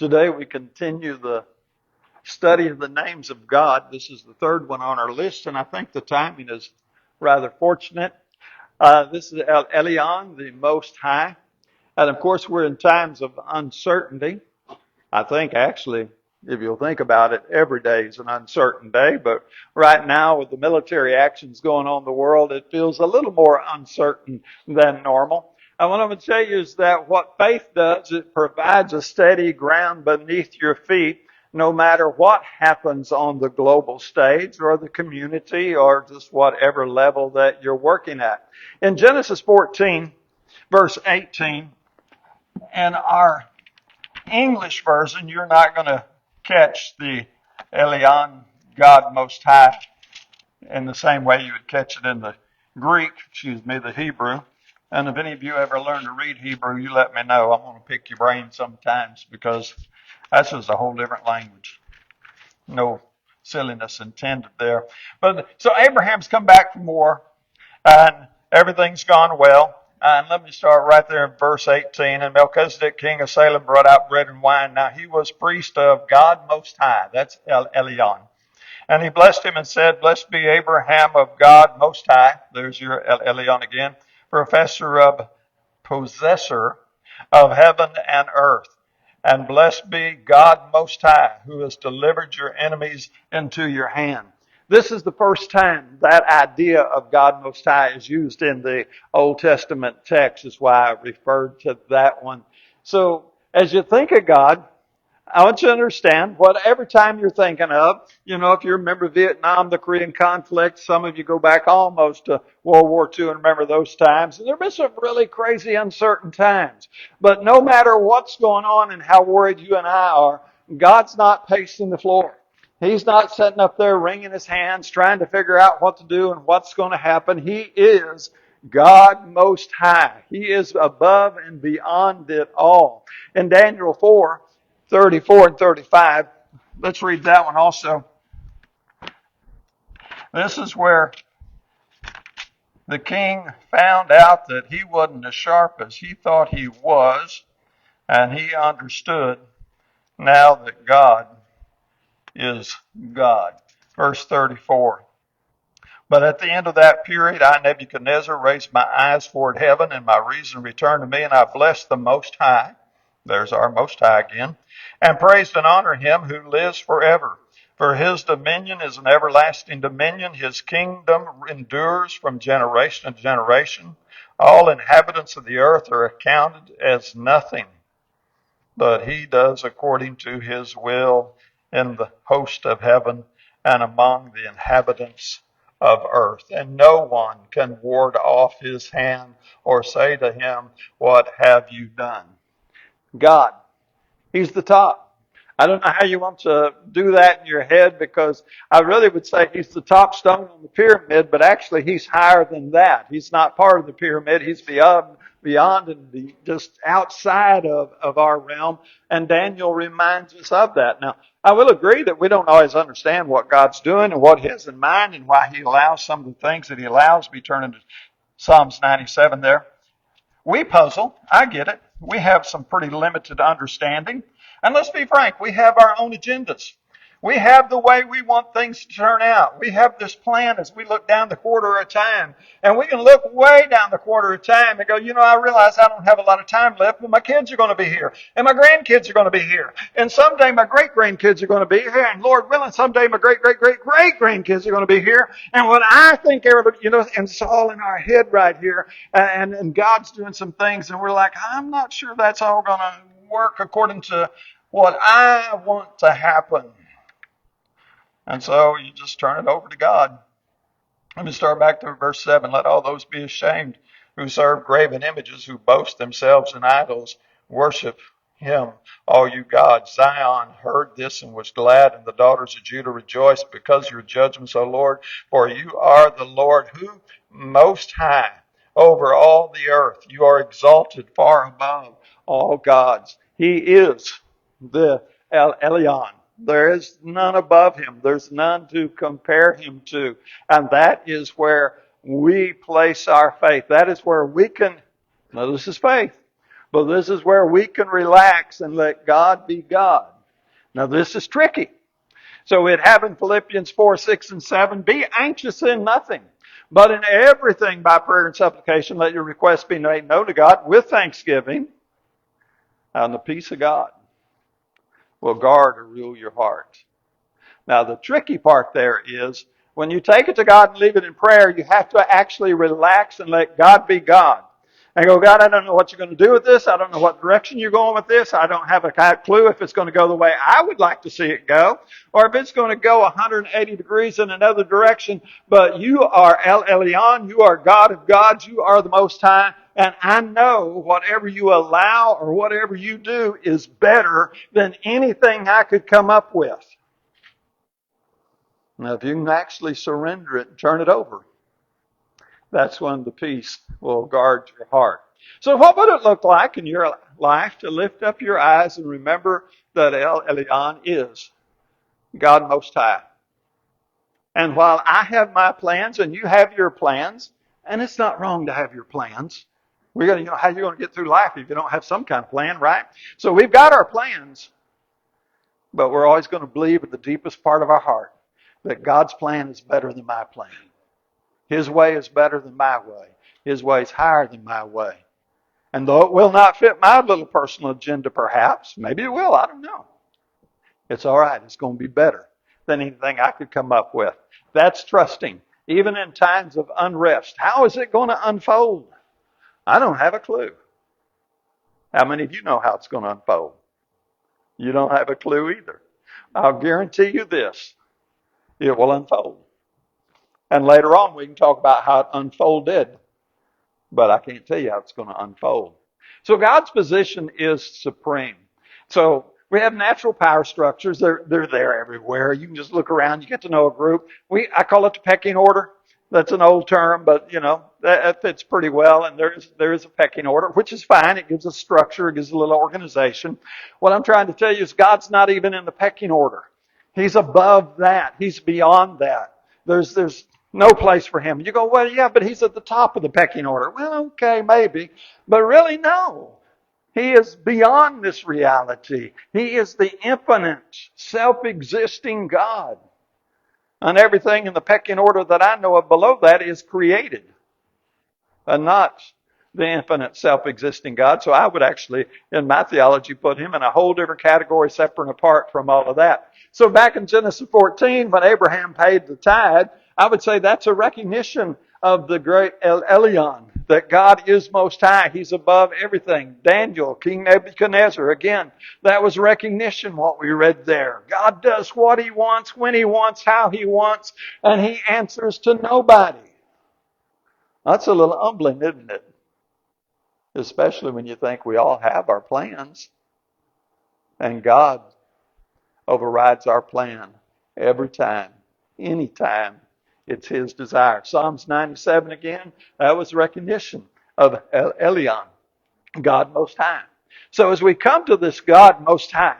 Today we continue the study of the names of God. This is the third one on our list, and I think the timing is rather fortunate. This is Elyon, the Most High. And of course, we're in times of uncertainty. I think actually, if you'll think about it, every day is an uncertain day. But right now, with the military actions going on in the world, it feels a little more uncertain than normal. And what I'm going to tell you is that what faith does, it provides a steady ground beneath your feet, no matter what happens on the global stage or the community or just whatever level that you're working at. In Genesis 14, verse 18, in our English version, you're not going to catch the Elyon, God Most High, in the same way you would catch it in the Greek, the Hebrew. And if any of you ever learn to read Hebrew, you let me know. I'm going to pick your brain sometimes because that's just a whole different language. No silliness intended there. But so Abraham's come back from war, and everything's gone well. And let me start right there in verse 18. And Melchizedek, king of Salem, brought out bread and wine. Now he was priest of God Most High. That's Elyon. And he blessed him and said, Blessed be Abraham of God Most High. There's your Elyon again. Possessor of heaven and earth. And blessed be God Most High, who has delivered your enemies into your hand. This is the first time that idea of God Most High is used in the Old Testament text. Is why I referred to that one. So as you think of God, I want you to understand whatever time you're thinking of, if you remember Vietnam, the Korean conflict, some of you go back almost to World War II and remember those times. And there have been some really crazy, uncertain times. But no matter what's going on and how worried you and I are, God's not pacing the floor. He's not sitting up there wringing his hands, trying to figure out what to do and what's going to happen. He is God Most High. He is above and beyond it all. In Daniel 4:34 and 35, let's read that one also. This is where the king found out that he wasn't as sharp as he thought he was, and he understood now that God is God. Verse 34. But at the end of that period, I, Nebuchadnezzar, raised my eyes toward heaven, and my reason returned to me, and I blessed the Most High. There's our Most High again. And praised and honored him who lives forever. For his dominion is an everlasting dominion. His kingdom endures from generation to generation. All inhabitants of the earth are accounted as nothing. But he does according to his will in the host of heaven and among the inhabitants of earth. And no one can ward off his hand or say to him, What have you done? God, he's the top. I don't know how you want to do that in your head, because I really would say he's the top stone on the pyramid, but actually he's higher than that. He's not part of the pyramid. He's beyond and just outside of our realm. And Daniel reminds us of that. Now, I will agree that we don't always understand what God's doing and what he has in mind and why he allows some of the things that he allows. We turn into Psalms 97 there. We puzzle. I get it. We have some pretty limited understanding. And let's be frank, we have our own agendas. We have the way we want things to turn out. We have this plan as we look down the quarter of time. And we can look way down the quarter of time and go, I realize I don't have a lot of time left, but my kids are going to be here. And my grandkids are going to be here. And someday my great-grandkids are going to be here. And Lord willing, someday my great-great-great-great-grandkids are going to be here. And what I think everybody, and it's all in our head right here. And God's doing some things. And we're like, I'm not sure that's all going to work according to what I want to happen. And so you just turn it over to God. Let me start back to verse 7. Let all those be ashamed who serve graven images, who boast themselves in idols. Worship him, all you gods. Zion heard this and was glad, and the daughters of Judah rejoiced because of your judgments, O Lord. For you are the Lord who most high over all the earth. You are exalted far above all gods. He is the Elyon. There is none above him. There's none to compare him to. And that is where we place our faith. That is where we can, now this is faith, But this is where we can relax and let God be God. Now this is tricky. So we'd have in Philippians 4, 6, and 7, be anxious in nothing, but in everything by prayer and supplication, let your requests be made known to God with thanksgiving, and the peace of God will guard or rule your heart. Now the tricky part there is, when you take it to God and leave it in prayer, you have to actually relax and let God be God. And go, God, I don't know what you're going to do with this. I don't know what direction you're going with this. I don't have a clue if it's going to go the way I would like to see it go, or if it's going to go 180 degrees in another direction. But you are El Elyon. You are God of gods. You are the Most High. And I know whatever you allow or whatever you do is better than anything I could come up with. Now, if you can actually surrender it and turn it over, that's when the peace will guard your heart. So what would it look like in your life to lift up your eyes and remember that El Elyon is God Most High? And while I have my plans and you have your plans, and it's not wrong to have your plans. We're going to, how you're going to get through life if you don't have some kind of plan, right? So we've got our plans, but we're always going to believe at the deepest part of our heart that God's plan is better than my plan. His way is better than my way. His way is higher than my way. And though it will not fit my little personal agenda perhaps, maybe it will, I don't know. It's all right. It's going to be better than anything I could come up with. That's trusting, even in times of unrest. How is it going to unfold? I don't have a clue. How many of you know how it's going to unfold? You don't have a clue either. I'll guarantee you this. It will unfold. And later on we can talk about how it unfolded. But I can't tell you how it's going to unfold. So God's position is supreme. So we have natural power structures. They're there everywhere. You can just look around. You get to know a group. I call it the pecking order. That's an old term, but that fits pretty well. And there is a pecking order, which is fine. It gives a structure. It gives a little organization. What I'm trying to tell you is God's not even in the pecking order. He's above that. He's beyond that. There's no place for him. You go, well, yeah, but he's at the top of the pecking order. Well, okay, maybe. But really, no. He is beyond this reality. He is the infinite, self-existing God. And everything in the pecking order that I know of below that is created, and not the infinite, self-existing God. So I would actually, in my theology, put him in a whole different category, separate and apart from all of that. So back in Genesis 14, when Abraham paid the tithe, I would say that's a recognition of the great Elyon, that God is Most High. He's above everything. Daniel, King Nebuchadnezzar, again, that was recognition, what we read there. God does what He wants, when He wants, how He wants, and He answers to nobody. That's a little humbling, isn't it? Especially when you think we all have our plans, and God overrides our plan every time, anytime. It's His desire. Psalms 97 again, that was recognition of Elyon, God Most High. So as we come to this God Most High,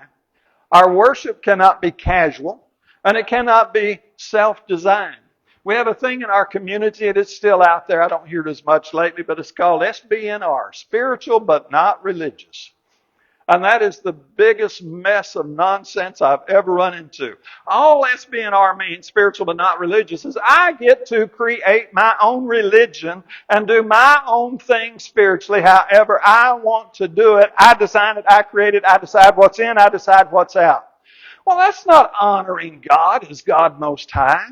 our worship cannot be casual, and it cannot be self-designed. We have a thing in our community, and it's still out there. I don't hear it as much lately, but it's called SBNR, spiritual but not religious. And that is the biggest mess of nonsense I've ever run into. All SBNR means, spiritual but not religious, is I get to create my own religion and do my own thing spiritually however I want to do it. I design it, I create it, I decide what's in, I decide what's out. Well, that's not honoring God as God Most High.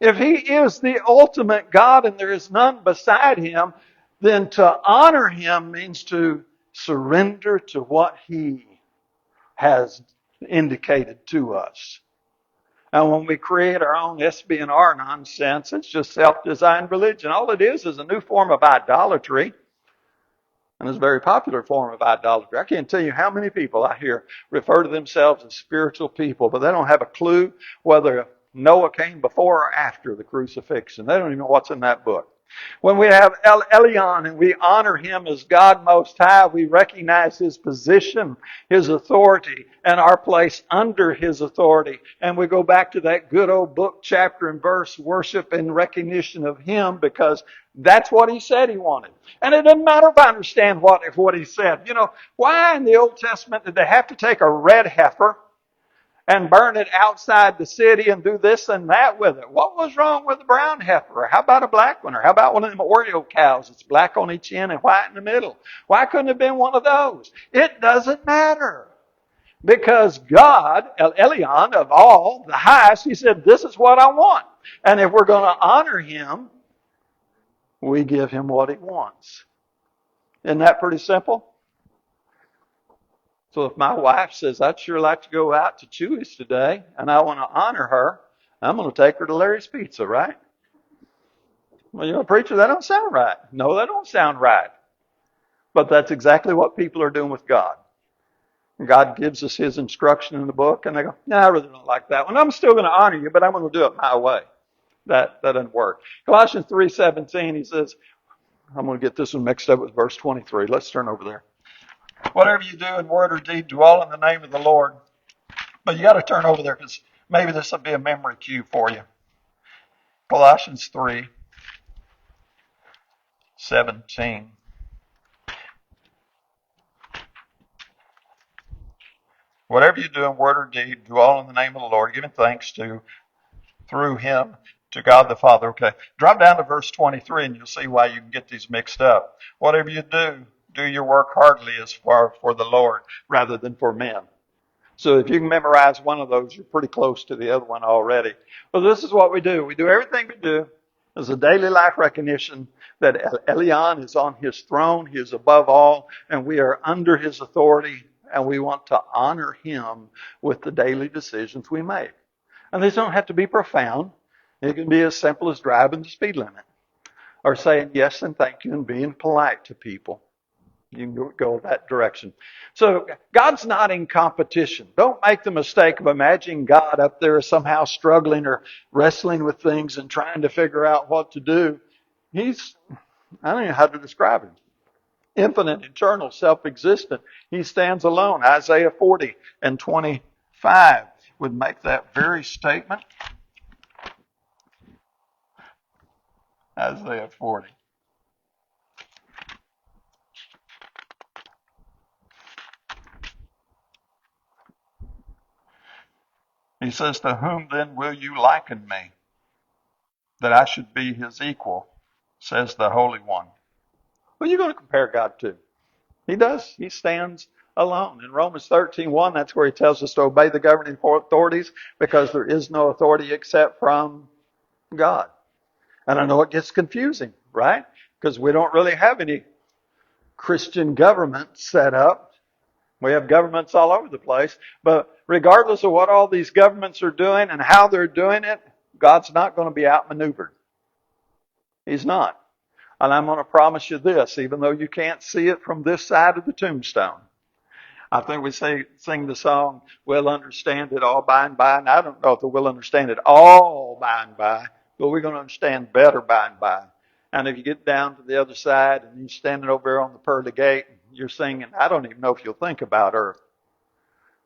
If He is the ultimate God and there is none beside Him, then to honor Him means to surrender to what He has indicated to us. And when we create our own SBNR nonsense, it's just self-designed religion. All it is a new form of idolatry. And it's a very popular form of idolatry. I can't tell you how many people I hear refer to themselves as spiritual people, but they don't have a clue whether Noah came before or after the crucifixion. They don't even know what's in that book. When we have Elyon and we honor him as God Most High, we recognize his position, his authority, and our place under his authority. And we go back to that good old book, chapter and verse, worship and recognition of him, because that's what he said he wanted. And it doesn't matter if I understand what he said. You know, why in the Old Testament did they have to take a red heifer and burn it outside the city and do this and that with it? What was wrong with the brown heifer? Or how about a black one? Or how about one of them Oreo cows that's black on each end and white in the middle? Why couldn't it have been one of those? It doesn't matter. Because God, Elyon of all, the highest, he said, this is what I want. And if we're going to honor him, we give him what he wants. Isn't that pretty simple? So if my wife says, I'd sure like to go out to Chewy's today, and I want to honor her, I'm going to take her to Larry's Pizza, right? Well, you know, preacher, that don't sound right. No, that don't sound right. But that's exactly what people are doing with God. God gives us his instruction in the book, and they go, no, I really don't like that one. I'm still going to honor you, but I'm going to do it my way. That doesn't work. Colossians 3:17, he says, I'm going to get this one mixed up with verse 23. Let's turn over there. Whatever you do in word or deed, do all in the name of the Lord. But you got to turn over there because maybe this will be a memory cue for you. Colossians 3:17. Whatever you do in word or deed, do all in the name of the Lord, giving thanks through him to God the Father. Okay, drop down to verse 23 and you'll see why you can get these mixed up. Whatever you do your work heartily as for the Lord rather than for men. So if you can memorize one of those, you're pretty close to the other one already. Well, this is what we do. We do everything we do as a daily life recognition that Elyon is on his throne, he is above all, and we are under his authority, and we want to honor him with the daily decisions we make. And these don't have to be profound. It can be as simple as driving the speed limit or saying yes and thank you and being polite to people. You can go that direction. So God's not in competition. Don't make the mistake of imagining God up there somehow struggling or wrestling with things and trying to figure out what to do. I don't know how to describe him. Infinite, eternal, self-existent. He stands alone. Isaiah 40:25 would make that very statement. Isaiah 40. He says, to whom then will you liken me, that I should be his equal, says the Holy One. Who are you going to compare God to? He does. He stands alone. In Romans 13:1, that's where he tells us to obey the governing authorities because there is no authority except from God. And I know it gets confusing, right? Because we don't really have any Christian government set up. We have governments all over the place. But regardless of what all these governments are doing and how they're doing it, God's not going to be outmaneuvered. He's not. And I'm going to promise you this, even though you can't see it from this side of the tombstone. I think we sing the song, we'll understand it all by and by. And I don't know if we'll understand it all by and by, but we're going to understand better by and by. And if you get down to the other side and you're standing over there on the pearly gate, you're singing, I don't even know if you'll think about earth.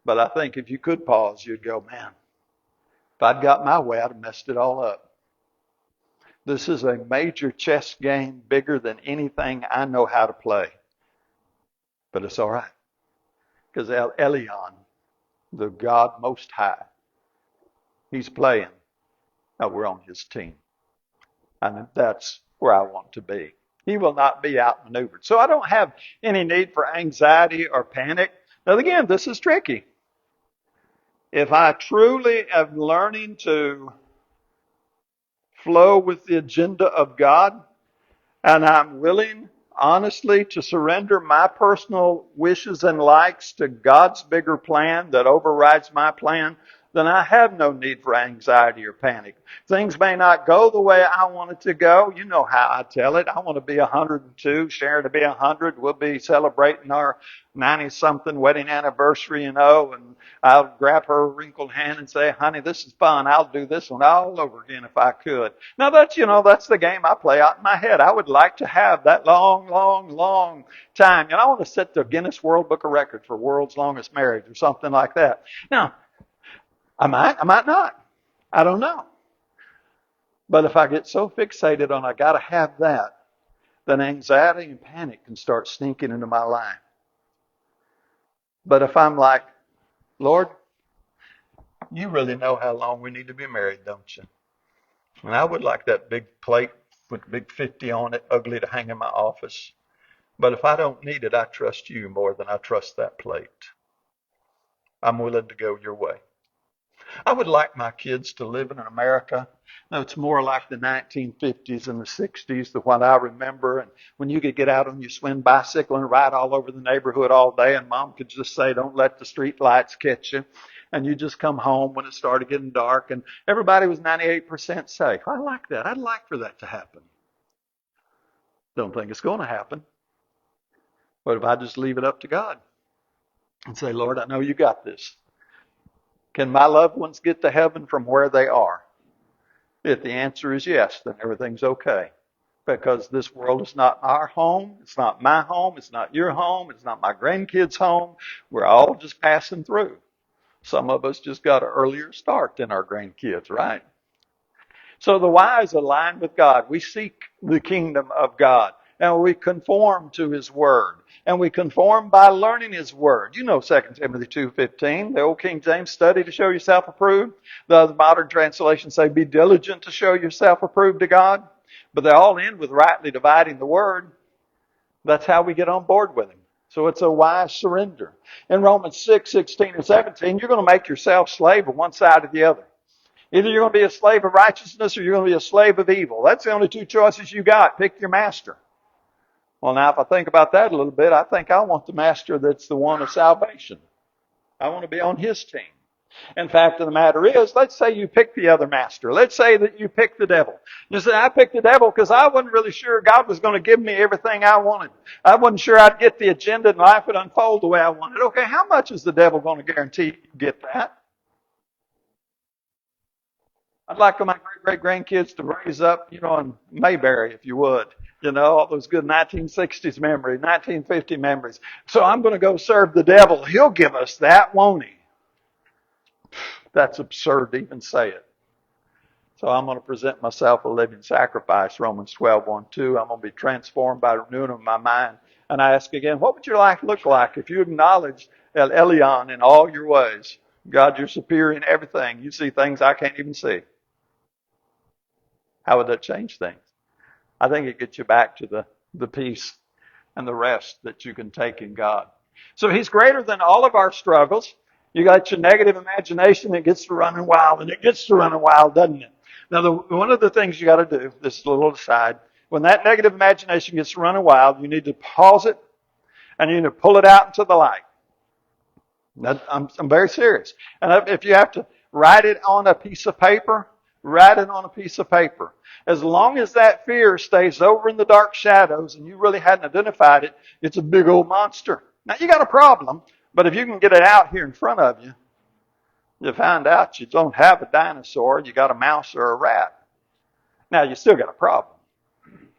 But I think if you could pause, you'd go, man, if I'd got my way, I'd have messed it all up. This is a major chess game bigger than anything I know how to play. But it's all right. Because Elyon, the God Most High, he's playing. Now we're on his team. And that's where I want to be. He will not be outmaneuvered. So I don't have any need for anxiety or panic. Now again, this is tricky. If I truly am learning to flow with the agenda of God, and I'm willing, honestly, to surrender my personal wishes and likes to God's bigger plan that overrides my plan, then I have no need for anxiety or panic. Things may not go the way I want it to go. You know how I tell it. I want to be 102, Sharon to be 100. We'll be celebrating our 90-something wedding anniversary, and I'll grab her wrinkled hand and say, honey, this is fun. I'll do this one all over again if I could. Now that's the game I play out in my head. I would like to have that long, long, long time. I want to set the Guinness World Book of Records for world's longest marriage or something like that. Now, I might not. I don't know. But if I get so fixated on I got to have that, then anxiety and panic can start sneaking into my life. But if I'm like, Lord, you really know how long we need to be married, don't you? And I would like that big plate with big 50 on it, ugly, to hang in my office. But if I don't need it, I trust you more than I trust that plate. I'm willing to go your way. I would like my kids to live in America. No, it's more like the 1950s and the 60s, the what I remember. And when you could get out on your swing bicycle and ride all over the neighborhood all day, and Mom could just say, don't let the street lights catch you. And you just come home when it started getting dark, and everybody was 98% safe. I like that. I'd like for that to happen. Don't think it's going to happen. But if I just leave it up to God and say, Lord, I know you got this. Can my loved ones get to heaven from where they are? If the answer is yes, then everything's okay. Because this world is not our home. It's not my home. It's not your home. It's not my grandkids' home. We're all just passing through. Some of us just got an earlier start than our grandkids, right? So the wise align with God. We seek the kingdom of God. And we conform to His Word. And we conform by learning His Word. You know 2 Timothy 2:15. The old King James, study to show yourself approved. The other modern translations say, be diligent to show yourself approved to God. But they all end with rightly dividing the Word. That's how we get on board with Him. So it's a wise surrender. In Romans 6:16 and 17, you're going to make yourself slave of one side or the other. Either you're going to be a slave of righteousness or you're going to be a slave of evil. That's the only two choices you got. Pick your master. Well, now, if I think about that a little bit, I think I want the master that's the one of salvation. I want to be on his team. In fact, the matter is, let's say you pick the other master. Let's say that you pick the devil. You say, I picked the devil because I wasn't really sure God was going to give me everything I wanted. I wasn't sure I'd get the agenda and life would unfold the way I wanted. Okay, how much is the devil going to guarantee you get that? I'd like my great-great-grandkids to raise up, in Mayberry, if you would. All those good 1960s memories, 1950 memories. So I'm going to go serve the devil. He'll give us that, won't he? That's absurd to even say it. So I'm going to present myself a living sacrifice, Romans 12:1-2. I'm going to be transformed by the renewing of my mind. And I ask again, what would your life look like if you acknowledged Elyon in all your ways? God, you're superior in everything. You see things I can't even see. How would that change things? I think it gets you back to the peace and the rest that you can take in God. So He's greater than all of our struggles. You got your negative imagination that gets to running wild, and it gets to running wild, doesn't it? Now, one of the things you got to do, this is a little aside, when that negative imagination gets to running wild, you need to pause it, and you need to pull it out into the light. I'm very serious. And if you have to write it on a piece of paper, write it on a piece of paper. As long as that fear stays over in the dark shadows and you really hadn't identified it, it's a big old monster. Now, you got a problem, but if you can get it out here in front of you, you find out you don't have a dinosaur, you got a mouse or a rat. Now, you still got a problem.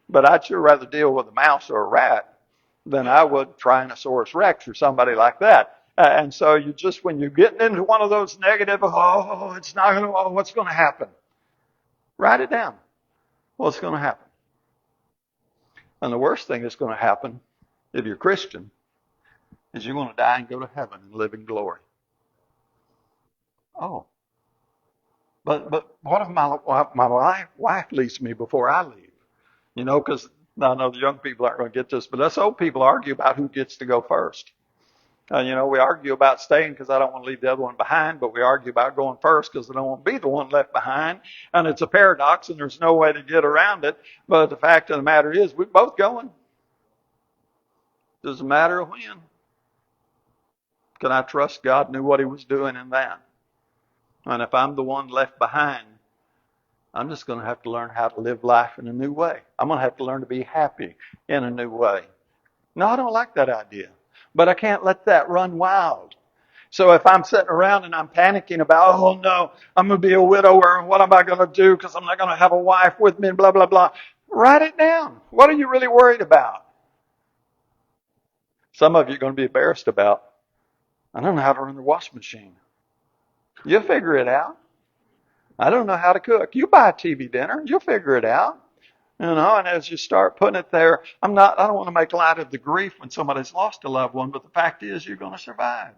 But I'd sure rather deal with a mouse or a rat than I would Tyrannosaurus Rex or somebody like that. And so when you're getting into one of those negative, it's not going to, what's going to happen? Write it down. What's going to happen? And the worst thing that's going to happen, if you're Christian, is you're going to die and go to heaven and live in glory. Oh. But what if my wife leaves me before I leave? Because I know the young people aren't going to get this, but us old people argue about who gets to go first. We argue about staying because I don't want to leave the other one behind, but we argue about going first because I don't want to be the one left behind. And it's a paradox, and there's no way to get around it. But the fact of the matter is, we're both going. Doesn't matter when. Can I trust God knew what He was doing in that? And if I'm the one left behind, I'm just going to have to learn how to live life in a new way. I'm going to have to learn to be happy in a new way. No, I don't like that idea. But I can't let that run wild. So if I'm sitting around and I'm panicking about, oh no, I'm going to be a widower and what am I going to do because I'm not going to have a wife with me and blah, blah, blah. Write it down. What are you really worried about? Some of you are going to be embarrassed about, I don't know how to run the washing machine. You'll figure it out. I don't know how to cook. You buy a TV dinner. You'll figure it out. And as you start putting it there, I don't want to make light of the grief when somebody's lost a loved one, but the fact is you're going to survive.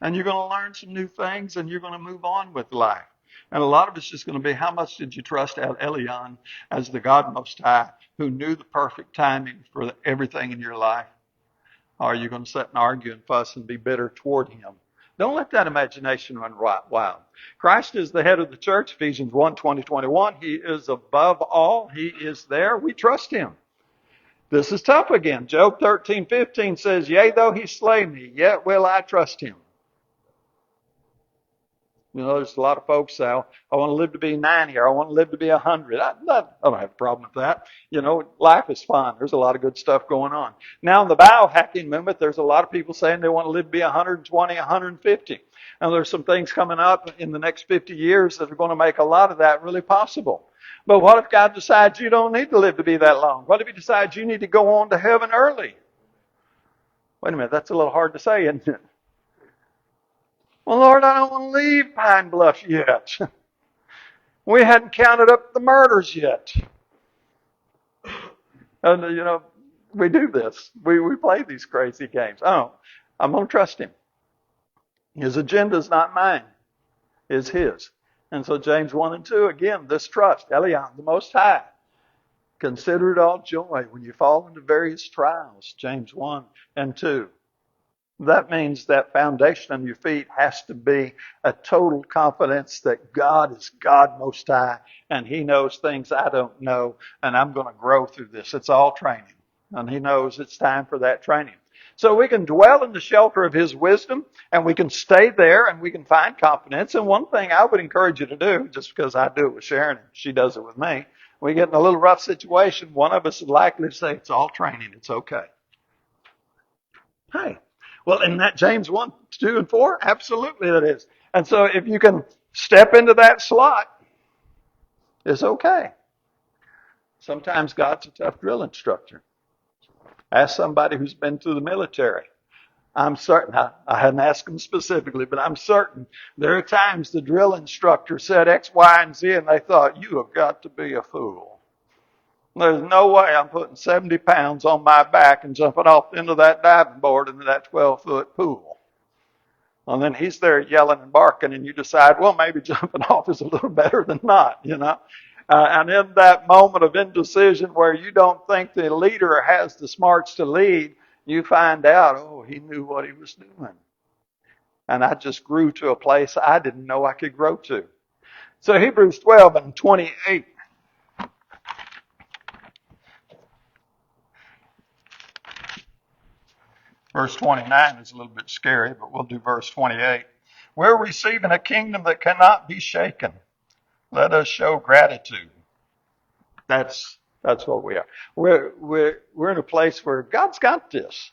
And you're going to learn some new things and you're going to move on with life. And a lot of it's just going to be, how much did you trust Elyon as the God Most High who knew the perfect timing for everything in your life? Or are you going to sit and argue and fuss and be bitter toward him? Don't let that imagination run wild. Christ is the head of the church, Ephesians 1:20-21. He is above all. He is there. We trust him. This is tough again. Job 13:15 says, yea, though he slay me, yet will I trust him. There's a lot of folks say, I want to live to be 90 or I want to live to be 100. I don't have a problem with that. Life is fun. There's a lot of good stuff going on. Now, in the biohacking movement, there's a lot of people saying they want to live to be 120, 150. Now, there's some things coming up in the next 50 years that are going to make a lot of that really possible. But what if God decides you don't need to live to be that long? What if he decides you need to go on to heaven early? Wait a minute, that's a little hard to say, isn't it? Well, Lord, I don't want to leave Pine Bluff yet. We hadn't counted up the murders yet. And, we do this. We play these crazy games. Oh, I'm going to trust him. His agenda is not mine. It's his. And so James 1 and 2, again, this trust, Elyon, the Most High. Consider it all joy when you fall into various trials, James 1 and 2. That means that foundation on your feet has to be a total confidence that God is God Most High and he knows things I don't know and I'm going to grow through this. It's all training. And he knows it's time for that training. So we can dwell in the shelter of his wisdom and we can stay there and we can find confidence. And one thing I would encourage you to do, just because I do it with Sharon and she does it with me, we get in a little rough situation, one of us is likely to say, it's all training, it's okay. Hey. Well, in that James 1, 2, and 4, absolutely it is. And so if you can step into that slot, it's okay. Sometimes God's a tough drill instructor. Ask somebody who's been through the military. I'm certain, I hadn't asked them specifically, but I'm certain there are times the drill instructor said X, Y, and Z, and they thought, you have got to be a fool. There's no way I'm putting 70 pounds on my back and jumping off into that diving board into that 12-foot pool. And then he's there yelling and barking, and you decide, well, maybe jumping off is a little better than not, And in that moment of indecision where you don't think the leader has the smarts to lead, you find out, oh, he knew what he was doing. And I just grew to a place I didn't know I could grow to. So Hebrews 12 and 28. Verse 29 is a little bit scary, but we'll do verse 28. We're receiving a kingdom that cannot be shaken. Let us show gratitude. That's what we are. We're in a place where God's got this.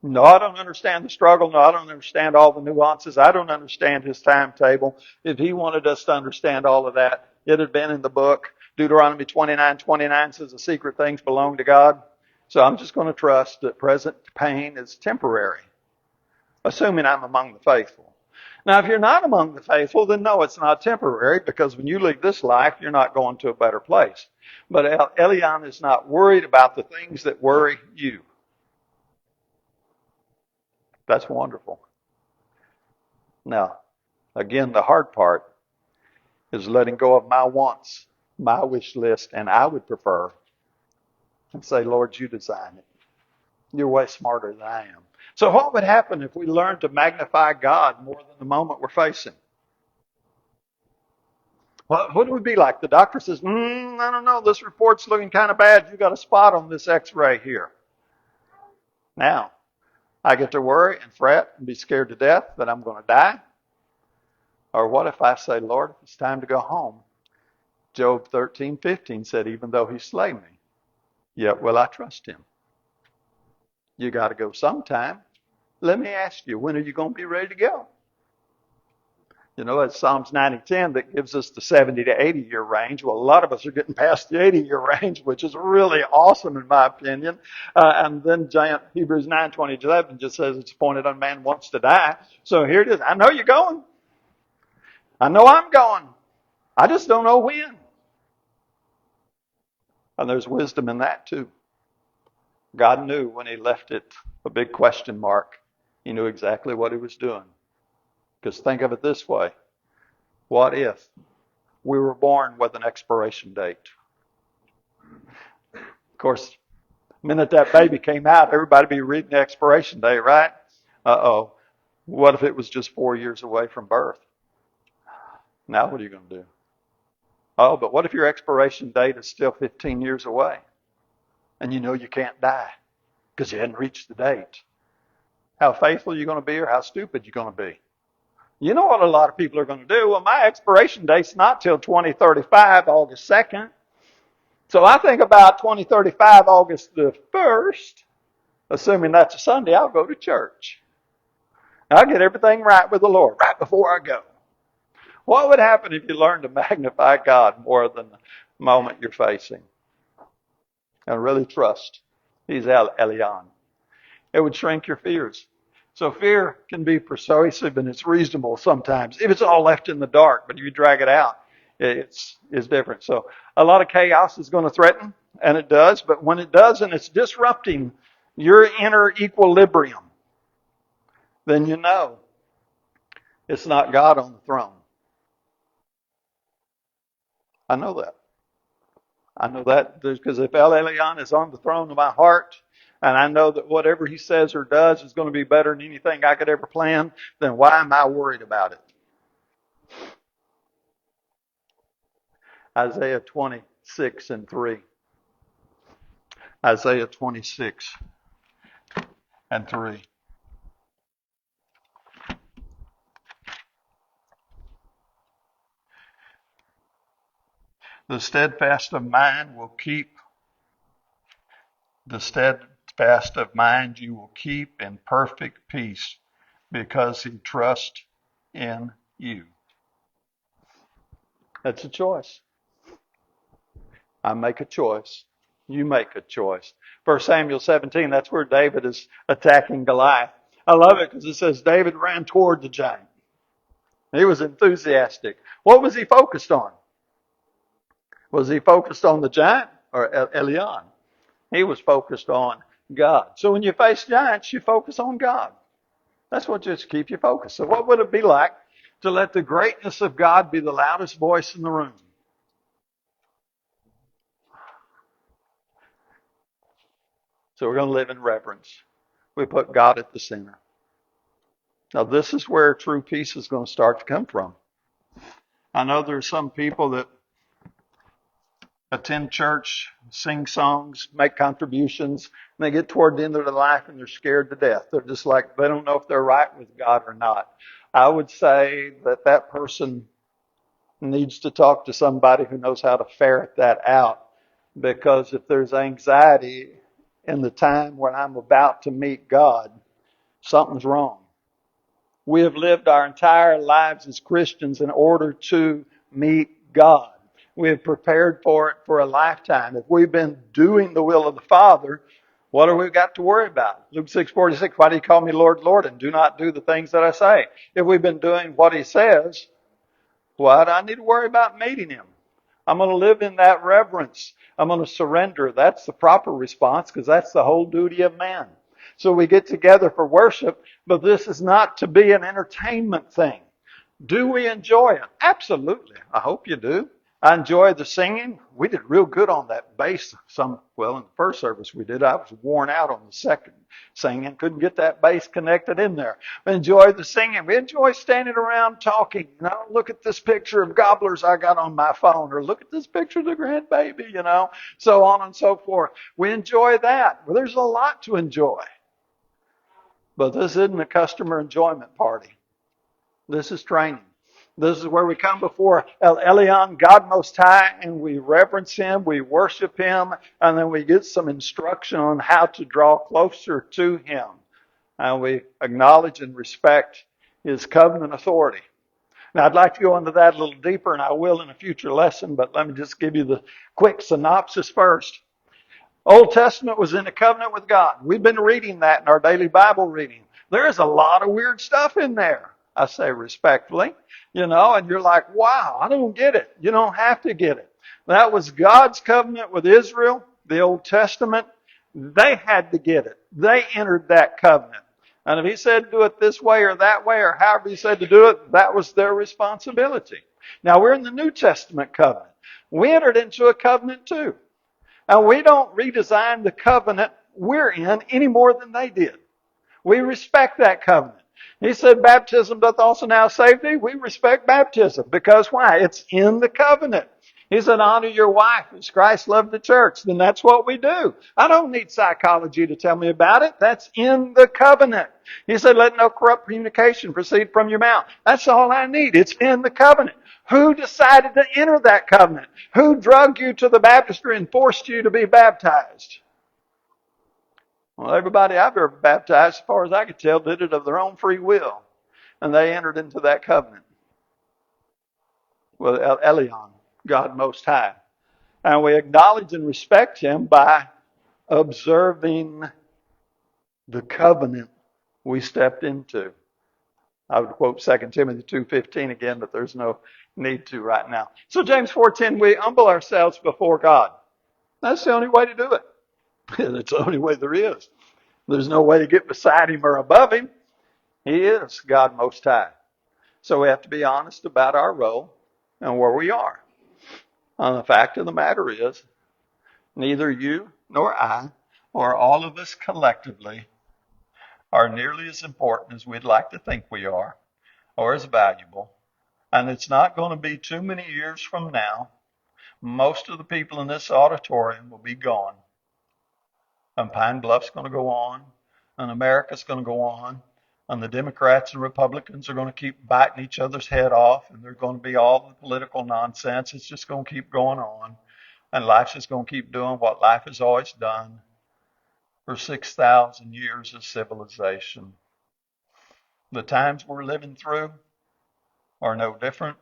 No, I don't understand the struggle. No, I don't understand all the nuances. I don't understand his timetable. If he wanted us to understand all of that, it had been in the book. Deuteronomy 29:29 says the secret things belong to God. So I'm just going to trust that present pain is temporary, assuming I'm among the faithful. Now, if you're not among the faithful, then no, it's not temporary, because when you leave this life, you're not going to a better place. But Elyon is not worried about the things that worry you. That's wonderful. Now, again, the hard part is letting go of my wants, my wish list, and I would prefer, and say, Lord, you design it. You're way smarter than I am. So what would happen if we learned to magnify God more than the moment we're facing? What would it be like? The doctor says, I don't know, this report's looking kind of bad. You got a spot on this x-ray here. Now, I get to worry and fret and be scared to death that I'm going to die. Or what if I say, Lord, it's time to go home? Job 13:15 said, even though he slay me, yet will I trust him. You got to go sometime. Let me ask you, when are you going to be ready to go? You know, it's Psalms 90:10 that gives us the 70 to 80 year range. Well, a lot of us are getting past the 80 year range, which is really awesome in my opinion. And then Hebrews 9:20-11 just says it's appointed on man wants to die. So here it is. I know you're going. I know I'm going. I just don't know when. And there's wisdom in that too. God knew when he left it a big question mark. He knew exactly what he was doing. Because think of it this way. What if we were born with an expiration date? Of course, the minute that baby came out, everybody be reading the expiration date, right? Uh-oh. What if it was just 4 years away from birth? Now what are you going to do? Oh, but what if your expiration date is still 15 years away? And you know you can't die because you hadn't reached the date. How faithful are you going to be or how stupid you're going to be? You know what a lot of people are going to do? Well, my expiration date's not till 2035, August 2nd. So I think about 2035, August the 1st, assuming that's a Sunday, I'll go to church. I'll get everything right with the Lord right before I go. What would happen if you learned to magnify God more than the moment you're facing? And really trust He's Elyon. It would shrink your fears. So fear can be persuasive and it's reasonable sometimes if it's all left in the dark. But if you drag it out, it's different. So a lot of chaos is going to threaten, and it does. But when it does and it's disrupting your inner equilibrium, then you know it's not God on the throne. I know that. I know that because if El Elyon is on the throne of my heart, and I know that whatever he says or does is going to be better than anything I could ever plan, then why am I worried about it? Isaiah 26:3. Isaiah 26:3. The steadfast of mind you will keep in perfect peace because he trusts in you. That's a choice. I make a choice. You make a choice. 1 Samuel 17, that's where David is attacking Goliath. I love it because it says David ran toward the giant. He was enthusiastic. What was he focused on? Was he focused on the giant or Elyon? He was focused on God. So when you face giants, you focus on God. That's what just keeps you focused. So what would it be like to let the greatness of God be the loudest voice in the room? So we're going to live in reverence. We put God at the center. Now this is where true peace is going to start to come from. I know there's some people that attend church, sing songs, make contributions, and they get toward the end of their life and they're scared to death. They're just like, they don't know if they're right with God or not. I would say that that person needs to talk to somebody who knows how to ferret that out, because if there's anxiety in the time when I'm about to meet God, something's wrong. We have lived our entire lives as Christians in order to meet God. We have prepared for it for a lifetime. If we've been doing the will of the Father, what have we got to worry about? Luke 6:46, why do you call me Lord, Lord, and do not do the things that I say? If we've been doing what He says, why do I need to worry about meeting Him? I'm going to live in that reverence. I'm going to surrender. That's the proper response, because that's the whole duty of man. So we get together for worship, but this is not to be an entertainment thing. Do we enjoy it? Absolutely. I hope you do. I enjoy the singing. We did real good on that bass. In the first service we did. I was worn out on the second singing. Couldn't get that bass connected in there. We enjoy the singing. We enjoy standing around talking. Look at this picture of gobblers I got on my phone, or look at this picture of the grandbaby, so on and so forth. We enjoy that. Well, there's a lot to enjoy. But this isn't a customer enjoyment party. This is training. This is where we come before Elyon, God Most High, and we reverence Him, we worship Him, and then we get some instruction on how to draw closer to Him. And we acknowledge and respect His covenant authority. Now, I'd like to go into that a little deeper, and I will in a future lesson, but let me just give you the quick synopsis first. Old Testament was in a covenant with God. We've been reading that in our daily Bible reading. There's a lot of weird stuff in there. I say respectfully, and you're like, wow, I don't get it. You don't have to get it. That was God's covenant with Israel, the Old Testament. They had to get it. They entered that covenant. And if He said do it this way or that way, or however He said to do it, that was their responsibility. Now we're in the New Testament covenant. We entered into a covenant too. And we don't redesign the covenant we're in any more than they did. We respect that covenant. He said, baptism doth also now save thee. We respect baptism. Because why? It's in the covenant. He said, honor your wife as Christ loved the church. Then that's what we do. I don't need psychology to tell me about it. That's in the covenant. He said, let no corrupt communication proceed from your mouth. That's all I need. It's in the covenant. Who decided to enter that covenant? Who drugged you to the baptistry and forced you to be baptized? Well, everybody I've ever baptized, as far as I could tell, did it of their own free will. And they entered into that covenant with Elyon, God Most High. And we acknowledge and respect Him by observing the covenant we stepped into. I would quote 2 Timothy 2:15 again, but there's no need to right now. So James 4:10, we humble ourselves before God. That's the only way to do it. It's the only way there is. There's no way to get beside Him or above Him. He is God Most High. So we have to be honest about our role and where we are. And the fact of the matter is, neither you nor I, or all of us collectively, are nearly as important as we'd like to think we are, or as valuable. And it's not going to be too many years from now. Most of the people in this auditorium will be gone. And Pine Bluff's going to go on, and America's going to go on, and the Democrats and Republicans are going to keep biting each other's head off, and there's going to be all the political nonsense. It's just going to keep going on, and life's just going to keep doing what life has always done for 6,000 years of civilization. The times we're living through are no different,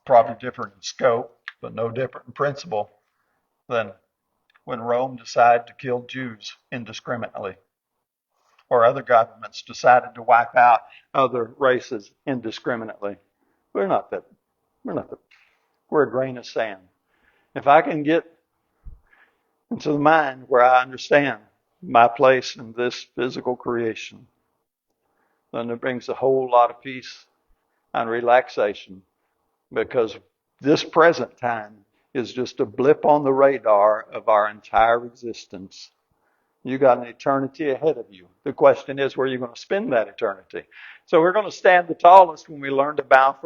probably different in scope, but no different in principle than when Rome decided to kill Jews indiscriminately, or other governments decided to wipe out other races indiscriminately. We're not that. We're a grain of sand. If I can get into the mind where I understand my place in this physical creation, then it brings a whole lot of peace and relaxation, because this present time is just a blip on the radar of our entire existence. You got an eternity ahead of you. The question is, where are you going to spend that eternity? So we're going to stand the tallest when we learn to bow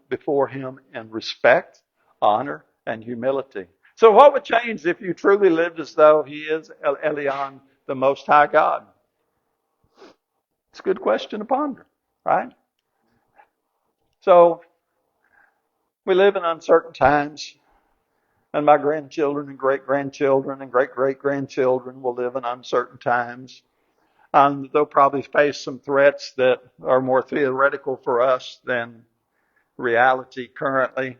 before Him in respect, honor, and humility. So what would change if you truly lived as though He is Elyon, the Most High God? It's a good question to ponder, right? So we live in uncertain times. And my grandchildren and great-grandchildren and great-great-grandchildren will live in uncertain times. And they'll probably face some threats that are more theoretical for us than reality currently.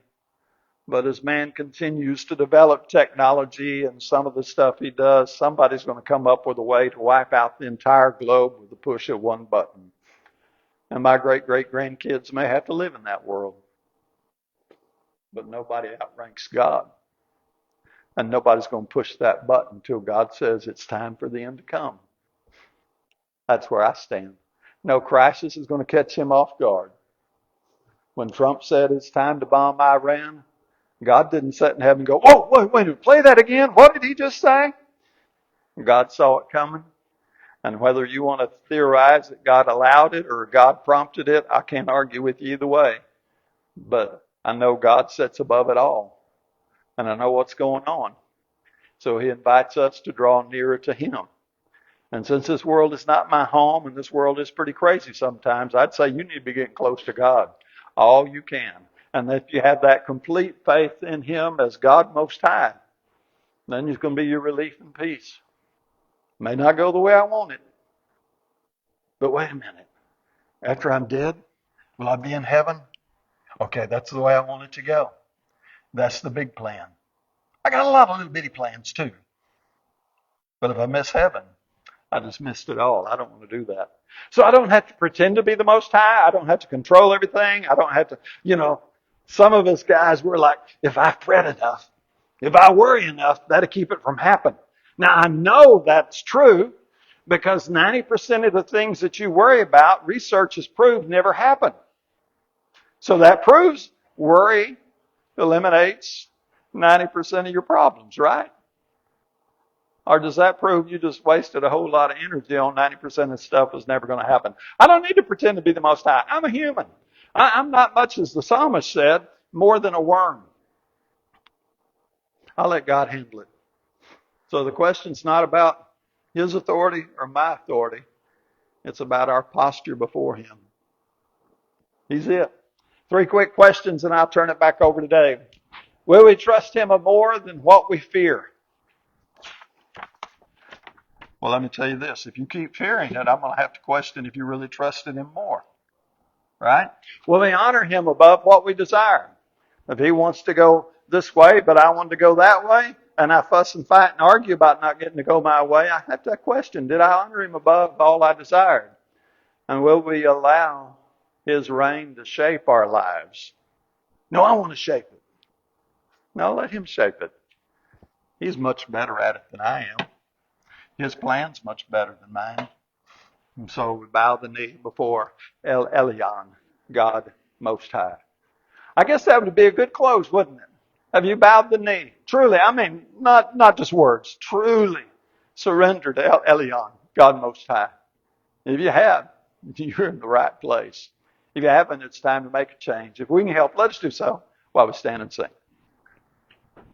But as man continues to develop technology and some of the stuff he does, somebody's going to come up with a way to wipe out the entire globe with the push of one button. And my great-great-grandkids may have to live in that world. But nobody outranks God. And nobody's going to push that button until God says it's time for the end to come. That's where I stand. No crisis is going to catch Him off guard. When Trump said it's time to bomb Iran, God didn't sit in heaven and go, "Oh, wait, play that again. What did he just say?" God saw it coming. And whether you want to theorize that God allowed it or God prompted it, I can't argue with you either way. But I know God sits above it all. And I know what's going on. So He invites us to draw nearer to Him. And since this world is not my home and this world is pretty crazy sometimes, I'd say you need to be getting close to God. all you can. And if you have that complete faith in Him as God Most High, then He's going to be your relief and peace. May not go the way I want it, but wait a minute. After I'm dead, will I be in heaven? Okay, that's the way I want it to go. That's the big plan. I got a lot of little bitty plans too. But if I miss heaven, I just missed it all. I don't want to do that. So I don't have to pretend to be the Most High. I don't have to control everything. I don't have to, some of us guys, we're like, if I fret enough, if I worry enough, that'll keep it from happening. Now I know that's true because 90% of the things that you worry about, research has proved never happen. So that proves worry eliminates 90% of your problems, right? Or does that prove you just wasted a whole lot of energy on 90% of stuff was never going to happen? I don't need to pretend to be the Most High. I'm a human. I'm not much, as the psalmist said, more than a worm. I'll let God handle it. So the question's not about His authority or my authority. It's about our posture before Him. He's it. 3 quick questions and I'll turn it back over to Dave. Will we trust Him more than what we fear? Well, let me tell you this. If you keep fearing it, I'm going to have to question if you really trusted Him more. Right? Will we honor Him above what we desire? If He wants to go this way, but I want to go that way, and I fuss and fight and argue about not getting to go my way, I have to question, did I honor Him above all I desired? And will we allow His reign to shape our lives? No, I want to shape it. No, let Him shape it. He's much better at it than I am. His plan's much better than mine. And so we bow the knee before Elyon, God Most High. I guess that would be a good close, wouldn't it? Have you bowed the knee? Truly, I mean, not just words, truly surrendered to Elyon, God Most High. If you have, you're in the right place. If you haven't, it's time to make a change. If we can help, let us do so while we stand and sing.